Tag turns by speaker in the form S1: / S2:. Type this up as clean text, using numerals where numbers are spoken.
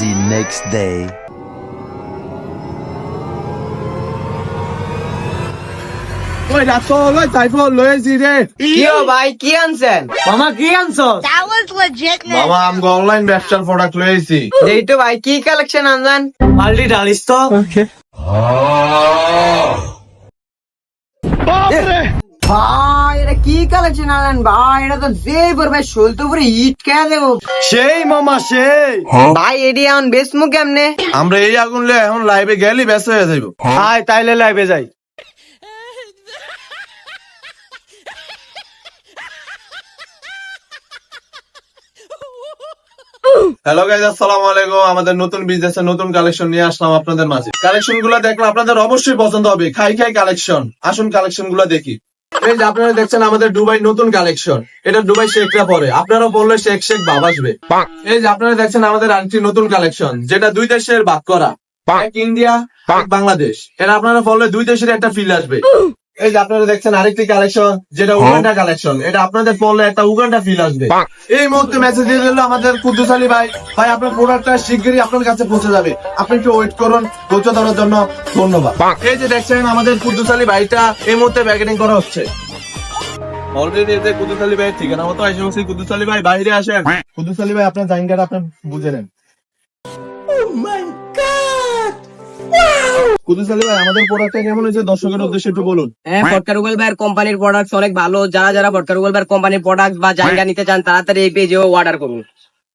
S1: The next day.
S2: ওই রাসল ওই সাইফুল লয়েছি রে
S3: কিও ভাই কি আনছেন?
S2: মামা কি আনছো
S4: That was legit, man.
S2: মামা আমগো অনলাইন ব্যবসার প্রোডাক্ট লয়েছি
S3: এই তো ভাই কি কালেকশন আনছেন?
S2: মাল্টি ডালিস তো
S3: ভাই এটা কি কালেকশন আনলেন ভাই? এটা তো যে পড়বে শোল তো পুরো হিট খেয়ে দেবো
S2: সেই মামা সেই
S3: ভাই এডি এখন বেসমু কেমনে?
S2: আমরা এই আগুন লয়ে এখন লাইভে গেলি ব্যস্ত হয়ে যাইব আয় তাইলে লাইভে যাই হ্যালো গাইজ আসসালামু আলাইকুম। আমাদের নতুন বিজনেসের নতুন কালেকশন নিয়ে আসলাম আপনাদের মাঝে। কালেকশন গুলো দেখলে আপনাদের অবশ্যই পছন্দ হবে। খাই খাই কালেকশন, আসুন কালেকশন গুলো দেখি। এই যে আপনারা দেখছেন আমাদের দুবাই নতুন কালেকশন, এটা দুবাই শেখরা পরে, আপনারা বললে শেখ শেখ ভাব আসবে। এই যে আপনারা দেখছেন আমাদের আরেকটি নতুন কালেকশন, যেটা দুই দেশের ভাগ করা, এক ইন্ডিয়া এক বাংলাদেশ। এটা আপনারা বললে দুই দেশের একটা ফিল আসবে। এই যে আপনারা দেখছেন আরেকটি কালেকশন, যেটা উগান্ডা কালেকশন, এটা আপনাদের পড়লে একটা উগান্ডা ফিল আসবে। এই মুহূর্তে মেসেজ দিয়ে দিল আমাদের কুদ্দুস আলী ভাই, ভাই আপনার প্রোডাক্টটা শিগগিরই আপনার কাছে পৌঁছে যাবে, আপনি একটু ওয়েট করুন। ধৈর্য ধরার জন্য ধন্যবাদ। এই যে দেখছেন আমাদের কুদ্দুস আলী ভাইটা এই মুহূর্তে প্যাকেটিং করা হচ্ছে। অলরেডি এই যে কুদ্দুস আলী ভাই ঠিকানা মতো এসে বলছি। কুদ্দুস আলী ভাই বাইরে আসেন। কুদ্দুস আলী ভাই আপনার জায়গাটা আপনি বুঝে নেন। কুদ্দুস আলী ভাই আমাদের প্রোডাক্টটা কেমন হয়েছে দর্শকের উদ্দেশ্যে একটু বলুন।
S3: হ্যাঁ, ফটকার রুবেল ভাইয়ের কোম্পানির প্রোডাক্ট অনেক ভালো। যারা যারা ফটকার রুবেল ভাইয়ের কোম্পানির প্রোডাক্ট বা জায়গা নিতে চান তাড়াতাড়ি এই পেজে অর্ডার করুন।